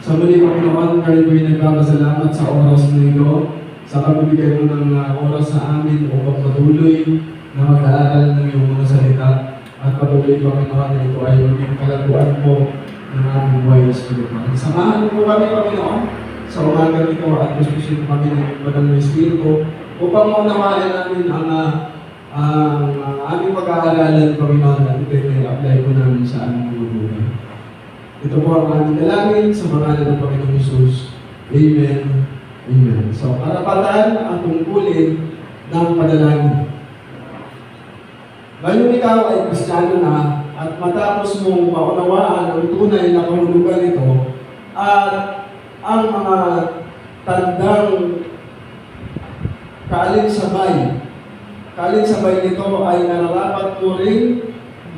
Sa muli, Panginoon, kayo po'y nagpapasalamat sa oras na ito, sa pagbibigay mo ng oras sa amin upang patuloy na mag-aaral ng iyong mga salita. At patuloy, Panginoon, na ito ay maging kalaguan po ng aming buhay espiritual. Samahan mo po kami, Panginoon, sa umaga nito at gustusin kami ng Banal na Espiritu upang maunawain namin ang aming pag-aaralan, Panginoon, at ito i-apply ko namin sa aming mga buhay. Ito po ang aming dalangin sa pangalan ng Panginoong Hesus. Amen. Amen. So, karapatan at tungkulin ng panalangin. Ngayon ikaw ay Kristiyano na at matapos mong maunawaan ang tunay na kahulugan nito at ang mga tandang kaalinsabay nito ay nararapat mo rin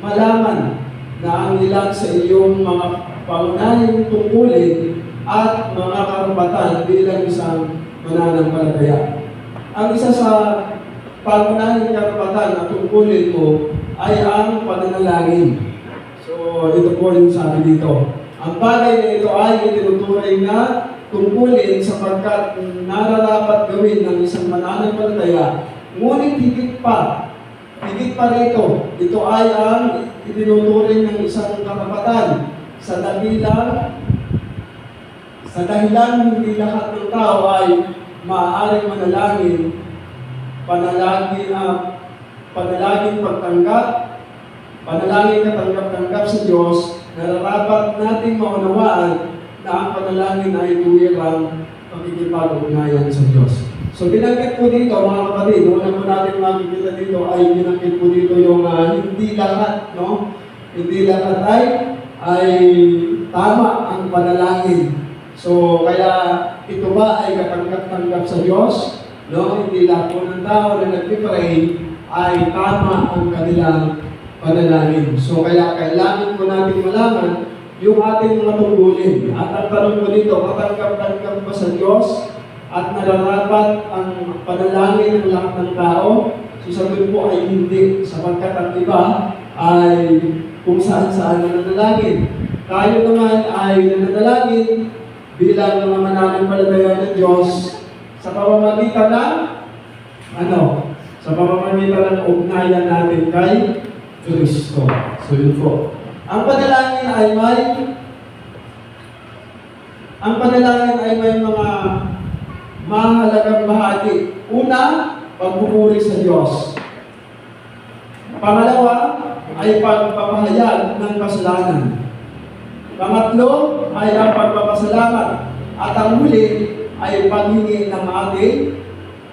malaman na ang ilan sa iyong mga pangunahing tungkulin at mga karapatan bilang isang mananampalataya. Ang isa sa pangunahing karapatan at tungkulin mo ay ang pananalangin. So, ito po yung sabi dito. Ang bagay na ito ay itinuturing na tungkulin sapagkat nararapat gawin ng isang mananampalataya. Ngunit higit pa rito, ito ay ang itinuturing ng isang karapatan sa dahilan hindi lahat ng tao ay maaaring manalangin, panalangin katanggap-tanggap sa Diyos, nararapat nating maunawaan na ang panalangin ay tuwirang pagkikipag-ugnayan sa Diyos. So binanggit po dito, mga kapatid, una po natin makikita dito ay binanggit po dito yung hindi lahat, no? Hindi lahat ay tama ang panalangin. So kaya ito ba ay katanggap-tanggap sa Diyos? No? Hindi lahat po ng tao na nag-pray ay tama ang kanilang panalangin. So kaya kailangan po natin malaman yung ating mga tungkulin. At ang tanong ko dito, katanggap-tanggap ba sa Diyos at nararapat ang panalangin ng lahat ng tao? So sabi po ay hindi, sapagkat ang iba ay kung saan-saan nananalangin. Tayo naman ay nananalangin bilang mga mananampalataya ng Diyos sa pamamagitan ng sa pamamagitan ng ugnayan natin kay Kristo. So yun po. Ang panalangin ay may mga mahalagang bahagi. Una, pagpupuri sa Diyos. Pangalawa, ay pagpapahayag ng kasalanan. Pangatlo ay ang pagpapasalamat. At ang huli ay paghingi ng ating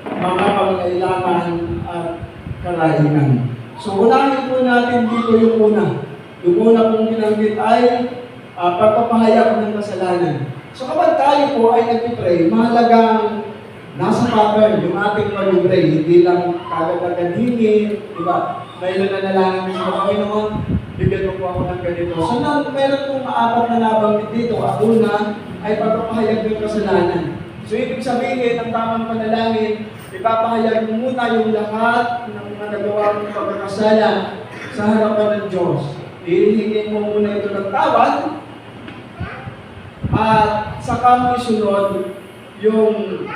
mga pangailangan at karahigan. So unahin po natin dito yung una. Yung una pong binanggit ay pagpapahayag ng kasalanan. So kapag tayo po ay nag-pray, mahalagang nasa pattern yung ating pag-pray. Hindi lang kagad-agad hingi, diba? May nananalangin sa Panginoon, bigyan mo po ako ng ganito. So meron pong maapat na nabanggit dito. Ang una ay pagpapahayag ng kasalanan. So ibig sabihin, ang tamang panalangin, ipapahayag mo muna yung lahat ng mga nagawa mong pagkakasala sa harapan ng Diyos. Hihingin mo muna ito ng tawad at saka mo isunod yung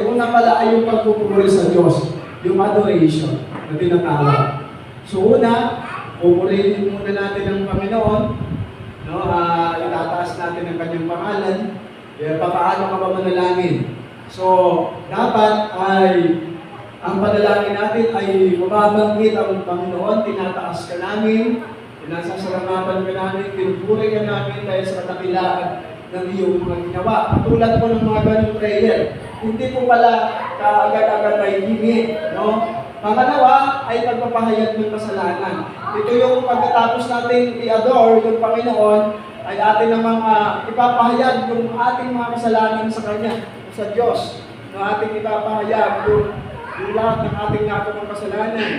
una pala ay yung pagpupuri sa Diyos, yung adoration na tinatawag. So una, pupurihin muna natin ang Panginoon, no? Itataas natin ang kanyang pangalan, paano ka ba manalangin? So, dapat ay ang panalangin natin ay mababanggit ang Panginoon, tinataas ka namin, pinasasalamatan ka namin, pinupuri ka namin dahil sa katakilaan ng iyong mga ginawa. Katulad po ng mga ganong prayer. Hindi po pala kaagad-agad ay hingi, no? Pangalawa ay pagpapahayag ng kasalanan. Ito yung pagkatapos natin i-adore yung Panginoon, ay atin namang ipapahayag yung ating mga kasalanan sa Kanya, sa Diyos. No, ating ipapahayag yung lahat ng ating nagawang kasalanan.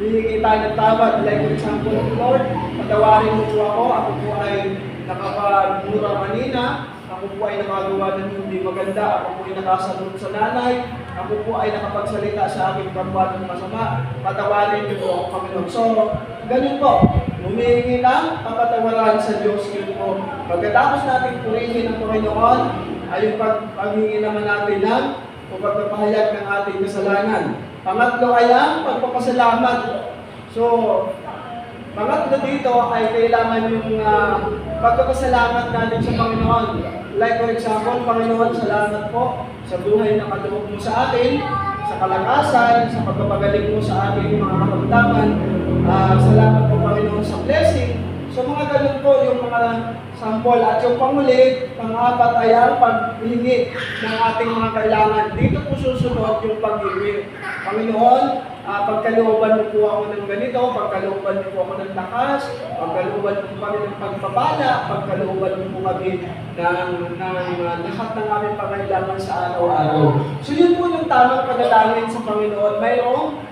Hihingi tayo ng tawad, like for example, Lord, patawarin mo po ako po ay nakapagmura kanina, ako po ay nakagawa ng hindi maganda, ako po ay nakasagot sa nanay, ako po ay nakapagsalita sa aking kapwa ng masama, patawarin niyo po ako, Panginoon. So, ganun po, humihingi ng kapatawaran sa Diyos. Yun po. Pagkatapos natin purihin ang Panginoon, ay yung paghingi naman natin ng o pagpapahayag ng ating kasalanan. Pangatlo ay ang pagpapasalamat. So, pangatlo dito ay kailangan yung pagpapasalamat natin sa Panginoon. Like for example, Panginoon, salamat po sa buhay na kaloob mo sa atin, sa kalakasan, sa pagpapagaling mo sa ating mga karamdaman. Salamat po, Panginoon, sa blessing. So mga ganun po yung mga sample. At yung panguli, pang-apat ay ang paghingi ng ating mga kailangan. Dito po susunod yung paghingi. Panginoon, pagkalooban mo po ako ng ganito, pagkalooban mo po ako ng lakas, pagkalooban mo po kami ng pagpapala, pagkalooban mo po kami ng lahat ng aming pangailangan sa araw-araw. So yun po yung tamang panalangin sa Panginoon. Mayroong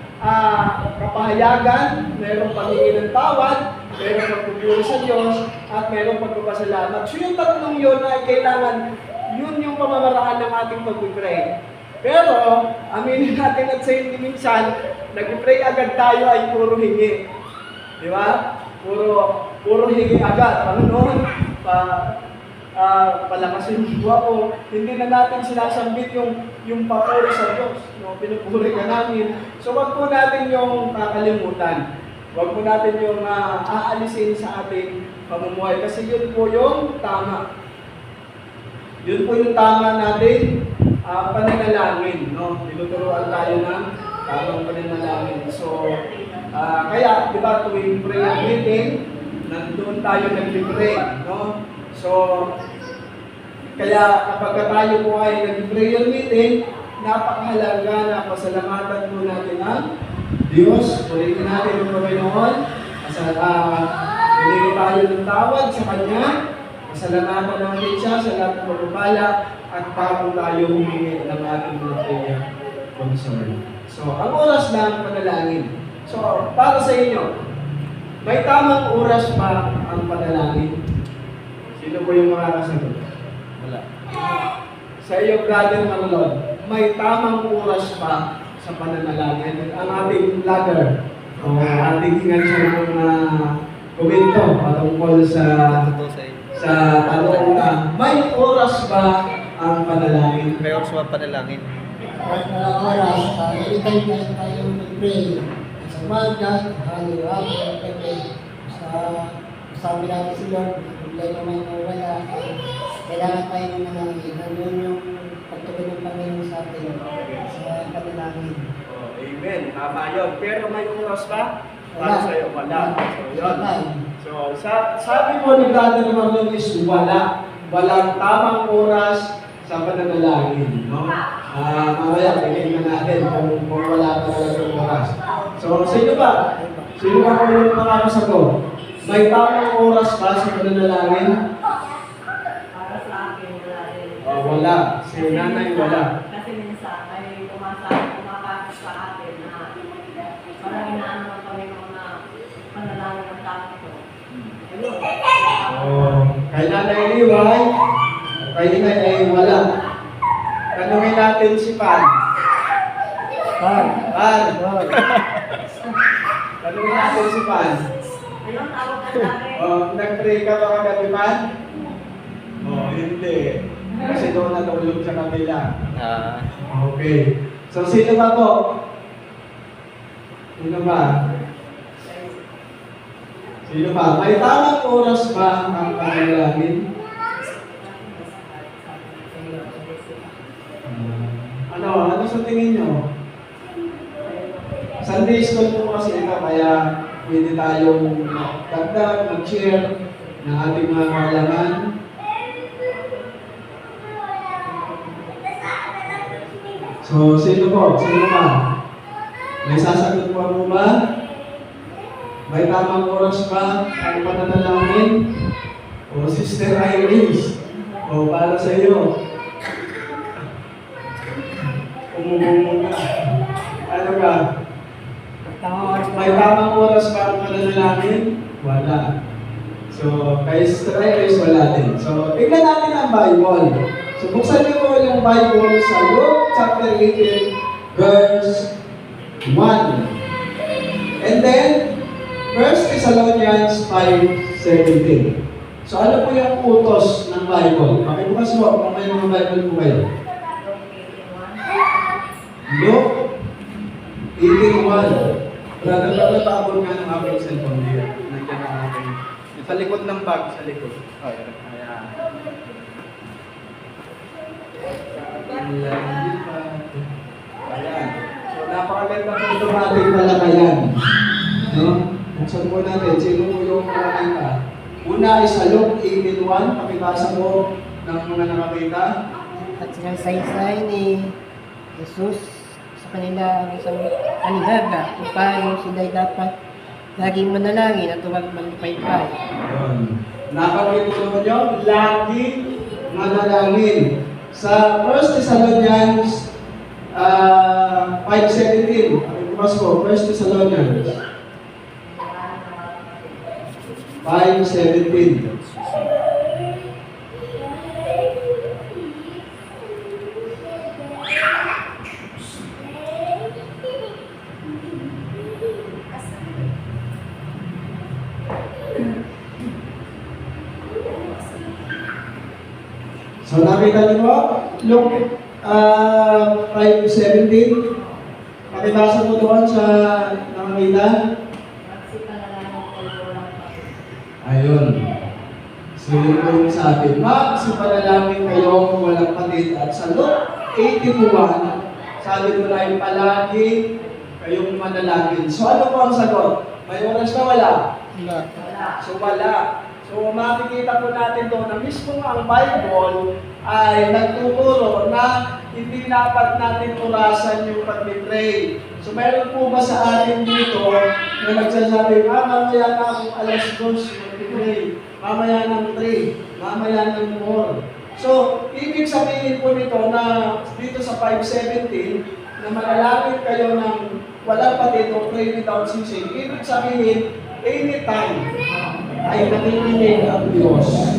kapahayagan, mayroong paghingi ng tawad, mayroong pagpupuri sa Diyos, at mayroong pagpapasalamat. So yung tatlong yun ay kailangan, yun yung pamamaraan ng ating pag-pray. Pero, aminin natin at sa hindi minsan, nag-pray agad tayo ay puro hingi. Di ba? Puro hingi agad. Panginoon, palakasin mo ako. Hindi na natin sinasambit yung papuri sa Diyos. No? Pinupuri ka namin. So, wag po natin yung kakalimutan. Wag po natin yung aalisin sa ating pamumuhay. Kasi yun po yung tama. Yun po yung tama natin pananalangin. No? Tinuturuan tayo ng tamang pananalangin. So, kaya, di ba, tuwing prayer meeting, nandun tayo nag-pray. No? So, kaya kapag tayo po ay nag-prayer meeting, napakahalaga na pasalamatan po natin ang Diyos. Purihin natin ang Panginoon. Humingi tayo ng tawad sa Kanya. Pasalamatan natin siya sa lahat ng pagpapala at bago tayo humingi ng ating mga prayer concern. So, ang oras ng panalangin. So, para sa inyo, may tamang oras ba ang panalangin? Sino po yung makakasagot? Wala. Sa iyo, Brother Marlon, may tamang oras ba sa pananalangin? Ang ating vlogger, ating hingan siya ng komento patungkol sa tanong na may oras ba ang panalangin? May oras ba panalangin? Oras, anytime na tayo mag-pray. Sa umaga, halo-halo, sabi natin si Lord, problema man o wala, kailangan tayo ng manalangin. Ano yung pagtugon ng Panginoon sa atin sa panalangin. Amen. Tama yun. Pero may oras ba? Para sa'yo, wala. So, yun. So, sabi mo ni Brother Marlon is wala. Walang tamang oras sa pananalangin. No? Mamaya, tingin na natin kung wala talaga yung oras. So, sino ba? Sino ba kung yung makakasagot? May tamang oras ba sa pananalangin? Para sa akin, wala rin. Wala. Si nanay wala. Kasi minsan ay kumapasok sa atin na parang inaano ng Panginoon na panalangin ng tao ko. Ayun. Kay nanay Liway, kay inay ay wala. Tanungin natin si Pan. Pan. Tanungin natin si Pan. Ayun, tawag ka sa akin. Nag-pray ka ba kagabi, Pan? Hindi. Kasi doon natulog sa kabila. Okay. So, sino ba po? Sino ba? Sino ba? May tamang oras ba ang panalangin? Ano sa tingin nyo? Sunday school po kasi ito, kaya pwede tayong dagdag, mag-share ng ating mga kaalaman. So, sino po? Sino ba? May sasagot po ba? May tamang oras ba ang pananalangin? O Sister Iris? O para sa iyo? Umumunga. Ano ka? May tamang oras ba ang pananalangin? Wala. So, kay Sister Iris, wala din. So, tignan natin ang Bible. So buksan niyo po yung Bible sa Luke chapter 18, verse 1. And then, 1 Thessalonians 5:17. So ano po yung utos ng Bible? Pakibukas mo kung may mga Bible po kayo. Luke 18:1. Nagtatabon nga ng aking cellphone here. Nandiyan ang aking. Sa likod ng bag, sa likod. Ayan. Ayan. So napakaganda po itong ating talakayan. No? Buksan po natin, sino po yung nakakita? Una ay sa Luke 18:1. Pakibasa mo ng mga nakakita. At sinasaysay ni Jesus sa kanila ang isang aligaga kung paano sila dapat laging manalangin at huwag magpaypay. Ayun. Nakakita nyo, laging manalangin. Sa 1 Thessalonians 5:17. Pakibukas po, 1 Thessalonians 5:17. So nakita niyo po, Luke 5:17. Pakibasa mo doon sa nakakita. Ayun. So yun po yung sabi. Magsipanalangin kayong walang patid. At sa Luke 18:1, sabi ko na yung palagi kayong manalangin. So ano po ang sagot? May oras na wala? So wala. So makikita po natin doon na mismo ang Bible ay nagtuturo na hindi dapat natin orasan yung pag-pray. So meron po ba sa atin dito na nagsasabi, mamaya na akong alas 2 mag-pray, mamaya ng 3, mamaya ng 4. So ibig sabihin po nito na dito sa 5:17 na manalangin kayo ng walang patid o pray without ceasing. Ibig sabihin, anytime ay nakikinig ang Diyos.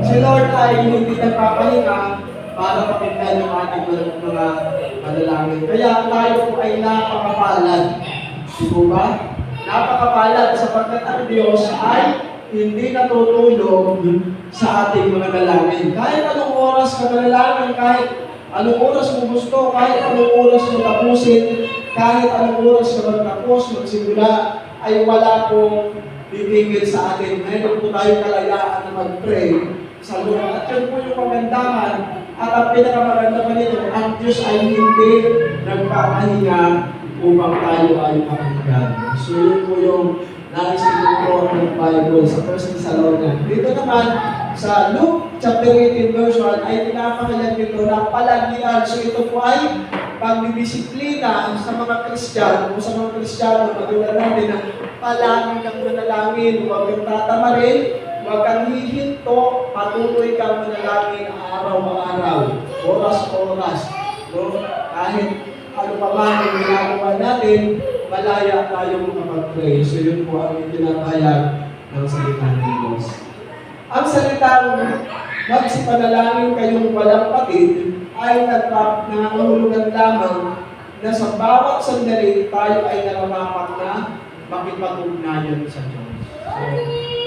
Si Lord ay hindi nagpapahinga para pakinggan yung ating mga panalangin. Kaya tayo po ay napakapalad. Di po ba? Napakapalad sapagkat ang Diyos ay hindi natutulog sa ating mga dalangin. Kahit anong oras ka manalangin, kahit anong oras mo gusto, kahit anong oras mo tapusin, kahit anong oras ka magtapos, magsimula, ay wala pong bibigil sa atin. Ngayon po tayo kalayaan na mag-pray sa Lord. At yun po yung kagandahan. At ang pinakamaganda pa nito, ang Diyos ay hindi nagpapahinga upang tayo ay pakinggan. So yun po yung nais ituturo ng Bible sa 1 Thessalonians. Dito naman, sa Luke chapter 18 verse 1, ay pinapakalan nito ng palagian. So ito po ay pagdidisiplina sa mga Kristiyano o sa mga Kristiyano, matulad natin na palagi kang manalangin, huwag kang tatamarin, huwag kang hihinto, patuloy kang manalangin araw-araw, oras-oras. No? Kahit ano pa man ang ginagawa natin, malaya tayong makapag-pray. So yun po ang itinatayag ng salita ng Diyos. Ang salitang magsipanalangin kayong walang patid ay nangangahulugan lamang na sa bawat sandali tayo ay nararapat na makipag-ugnayan sa Diyos.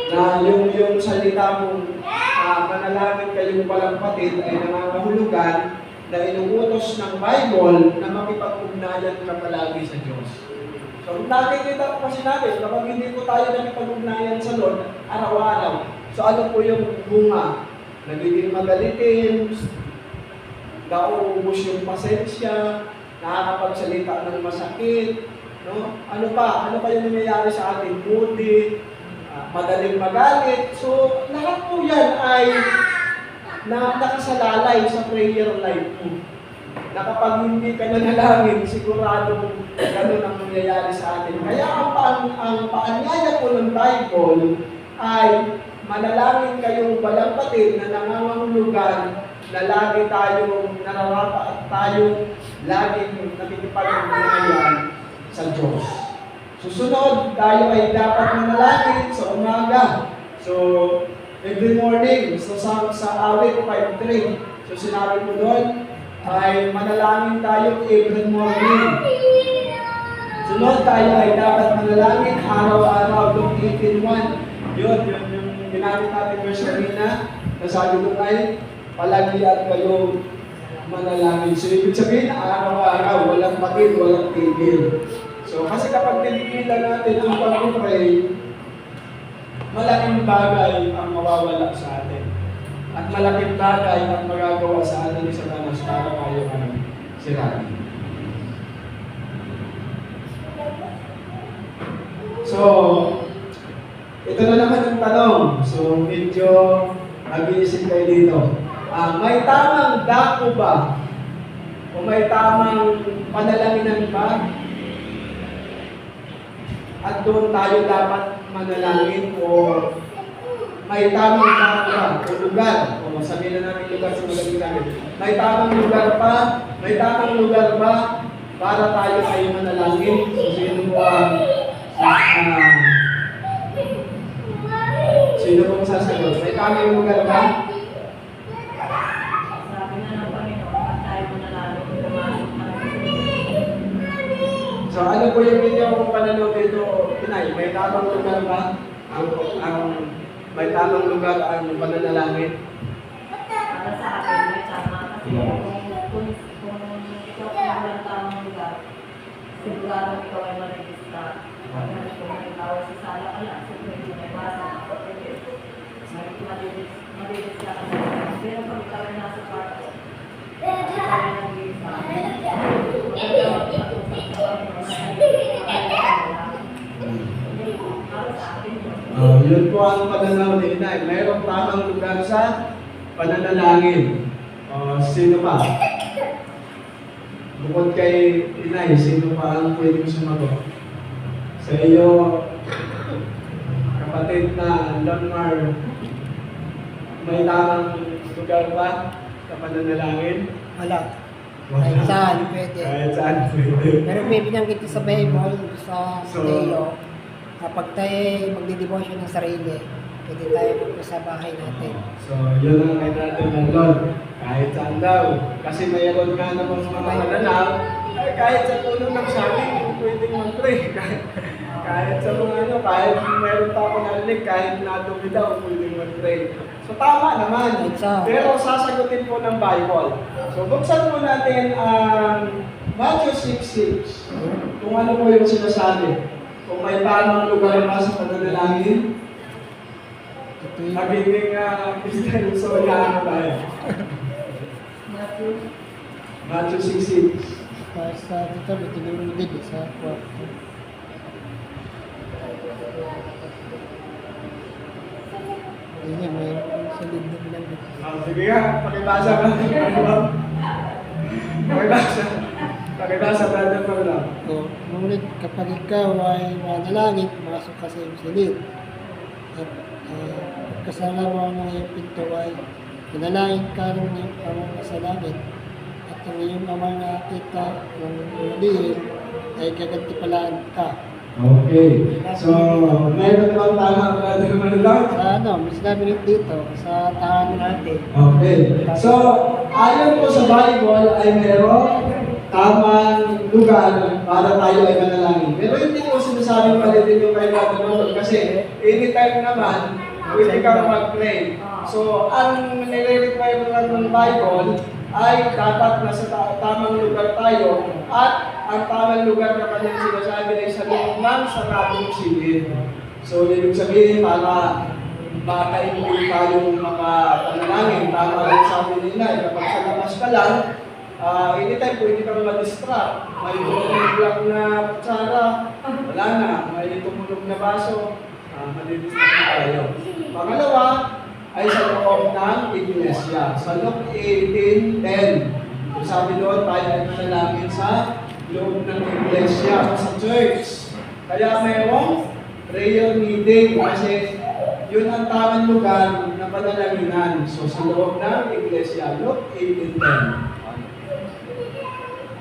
So, na yung salita mong manalangin kayong walang patid ay nangangahulugan na inuutos ng Bible na makipag-ugnayan ka palagi sa Diyos. So, nakikita po kasi natin, kapag hindi po tayo nakipag-ugnayan sa Lord araw-araw, so ano po yung bunga? Nagiging magalitin, nauubos yung pasensya, nakakapagsalita ng masakit, no? Ano pa yung nangyayari sa ating moody, madaling magalit. So, lahat po yan ay nakasalalay sa prayer life mo. Na kapag hindi ka nanalangin, sigurado ganun ang nangyayari sa atin. Kaya ang paanyaya po ng Bible ay manalangin kayong walang patid na nangangahulugan na lagi tayong nararapat at tayong laging nakikipag-ugnayan sa Diyos. Susunod, tayo ay dapat manalangin sa umaga. So, every morning, so sa awit 5:3, So sinabi ko doon, ay manalangin tayo every morning. Sunod tayo ay dapat manalangin araw-araw, Luke 18:1. Yun yung ginamit natin verse kanina. Nasabi ko ay, palagi at kayo manalangin. So ibig sabihin, araw-araw, walang pagil, walang tigil. So kasi kapag tinigilan natin ang pag-pray, malaking bagay ang mawawala sa atin. At malaking bagay ang magagawa sa atin sa Satanas para tayo ang sirain. So, ito na naman ang tanong. So, medyo nag-iisip kayo dito. May tamang dako ba? O may tamang panalaginan ba? At doon tayo dapat manalangin o may tamang dako ba? O lugar? O sabihin na namin lugar sa malaging namin. May tamang lugar pa? May tamang lugar ba para tayo ay manalangin? So, sino po ang sino pong sasagot? May tamang lugar ba? Sabi nga ng Panginoon, pag tayo manalangin, pumasok tayo. So ano po yung inyong pananaw dito, Pinay? May tamang lugar ba? May tamang lugar ang pananalangin? Para sa akin, may tama. Kasi kung ikaw kung walang tamang lugar, sigurado ikaw ay marigista. Kung may tawag sa sala ka lang, siguro hindi may basa ng kapatid. Marigista ka na. Pero kung ikaw ay nasa kwarto, ikaw ay nag-iisa. Magkakawag ka sa para sa akin yun. Yun po ang pananaw ni Inay. Mayroong tamang lugar sa pananalangin. Sino pa? Bukod kay Inay, sino pa ang pwedeng sumagot? Sa iyo, kapatid na Lonmar, may tamang lugar ba sa pananalangin? Wala. Kahit saan pwede. Kahit saan pwede. Pero may binanggit sa Bible, sa So, Mateo, kapag tayo magdidebosyon ng sarili, pwede tayo magpo sa bahay natin. So, yun ang kay natin ng Lord. Kahit saan daw. Kasi mayroon nga namang mga mananaw, ay kahit sa tulong ng saging, pwedeng mag-pray. Kahit sa mga ano, kahit mayroon pa ako narinig, kahit nadumi daw, pwedeng mag-pray. So, tama naman. Pero sasagutin po ng Bible. So, buksan po natin ang Matthew 6:6. Kung ano po yung sinasabi. Kung may tamang lugar ba sa pananalangin, Ito yung magiging Christian, so ano tayo? Matthew 6:6. sa dito, may tinuro din sa kwarto. Hindi, may sa lindo lang dito. Sige nga, pakibasa ka. Pakibasa. Pakibasa, brother Paula. So, ngunit kapag ikaw ay manalangin, pumasok ka sa iyong silid. At kasama mo ang iyong pinto ay pinalangin ka ng iyong Amang nasa langit. At ang iyong Amang nakita ng ulihin ay gagantipalaan ka. Okay. So, mayroon bang tama, brother Paula? Sa ano, may sinabi rin dito, sa tahanan natin. Okay. So, ayon po sa Bible ay mayroong tamang lugar para tayo ay manalangin. Pero hindi ko sinasabing palitin yung kay Brother Lord kasi anytime naman, pwede kang mag-pray. So, ang nire-require ng Bible ay dapat nasa tamang lugar tayo at ang tamang lugar na kanyang sinasabi ay sa loob ng saradong silid. So, ibig sabihin para makaimuli tayong makapanalangin. Tama rin sabi nila, kapag sa labas ka lang, anytime pwede kang ma-distract. May tumunog lang na kutsara, wala na. May tumunog na baso, madidistract tayo. Pangalawa, ay sa loob ng iglesia. Sa Luke 18:10. Kung sabi doon, tayo ay manalangin sa loob ng iglesia o sa church. Kaya mayroong prayer meeting kasi yun ang tamang lugar na panalanginan. So sa loob ng iglesia, Luke 18:10.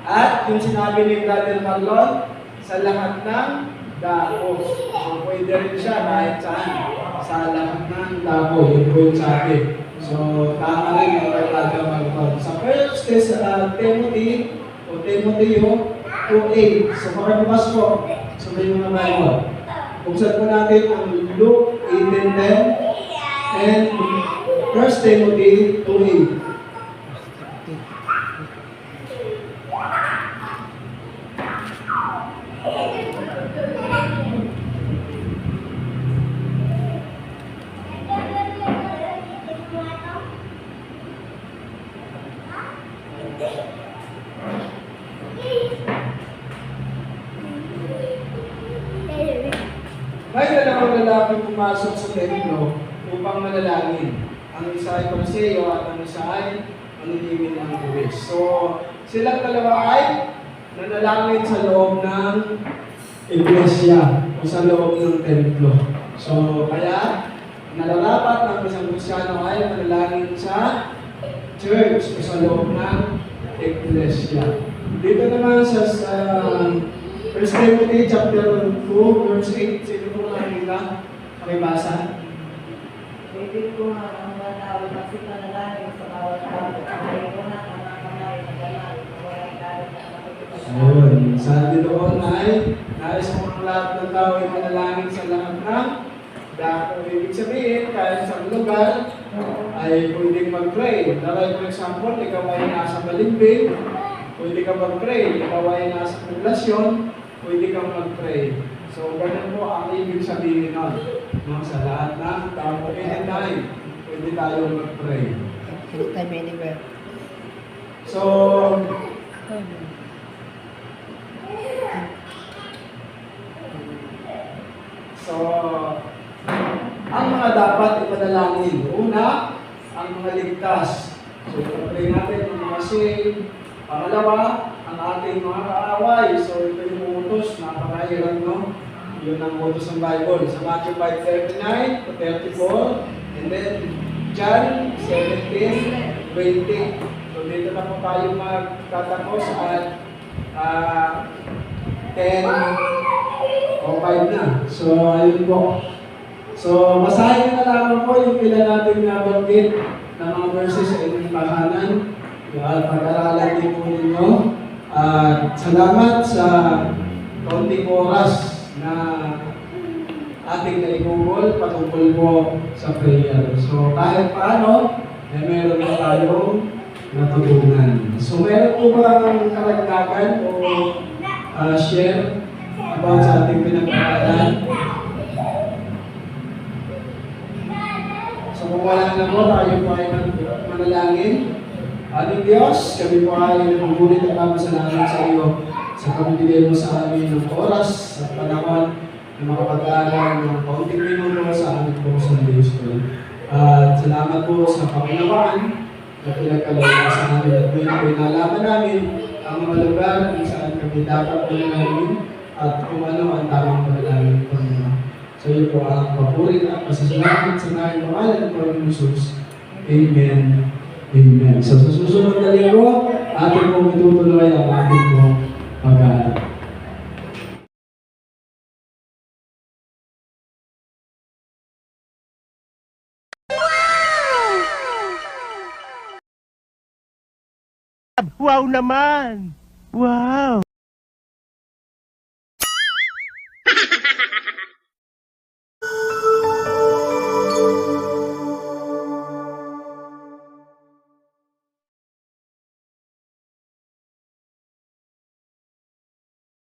At yung sinabi ni Brother Marlon, sa lahat ng dako. So pwede rin siya kahit saan. Sa lahat ng dako, yun po yung sabi. So, tama rin yung talaga mag-God. Sa 1 Timothy o Timoteo 2:8. So, pakibukas po. So, may mga Bible. Buksan po natin ang Luke 18:10 and 1 Timothy 2:8. May dalawang lalaki pumasok sa templo upang manalangin. Ang isa ay Pariseo at ang isa ay manlilimin ng buwis. So, silang dalawa ay nanalangin sa loob ng iglesia o sa loob ng templo. So, kaya nararapat ng isang Kristyano ay manalangin sa church o sa loob ng iglesia. Dito naman sa 1 Timothy chapter 2 verse 8, sino po nakikita? Pakibasa. Pwede ko nga ang manawag kasi panalangin sa bawat tao. Ay ko na ang mga kamay na galang na walang galing na nakikita. Ayun. Sabi doon ay nais mo ang lahat ng tao ay manalangin sa lahat ng dako. Ibig sabihin, kahit sa lugar ay pwedeng mag-pray. Dahil for example, ikaw ay nasa balimbing, pwede ka mag-pray. Ikaw ay nasa populasyon, pwede kang mag-pray. So, ganun po ang ibig sabihin nun. No? Sa lahat ng tao, anytime, pwede tayo mag-pray. Anytime, anywhere. So, ang mga dapat ipanalangin. Una, ang mga ligtas. So, ipapray natin ang mga sin. Pangalawa, ang ating mga kaaway. So, ito yung utos, napakahirap, no? Yun ang utos ng Bible. Sa Matthew 5:39 to 34, and then John 17:20. So, dito na po tayo magtatapos at 10 o 5 na. So, ayun po. So, basahin na lamang po yung pila natin nabanggit ng mga verses sa inyong tahanan. At pag-aralan din po ninyo. At salamat sa kaunting oras na ating naigugol patungkol po sa prayer. So, kahit paano, meron na tayong natutunan. So, meron po ba ang karagdagan o share about sa ating pinag-aralan? So kung wala na po, tayo po ay manalangin. Ating Diyos, kami po ay nagugulit at papasalamat sa iyo sa pamibigay mo sa amin ng oras at panahon na makapag-aaral ng kaunting minuto sa aming po sa Diyos ko. At salamat po sa kaunawaan na pinagkalaman sa amin at pinalaman namin ang mga lugar kung saan kami dapat manalangin at kung ano ang tamang panalangin po nila. So yun po ang papuri at pasasalamat sa mga pangalan ng Panginoon Jesus. Amen. Amen. So sa susunod na linggo, ating pong itutuloy ang ating pong pag-aaral. Wow naman! Wow!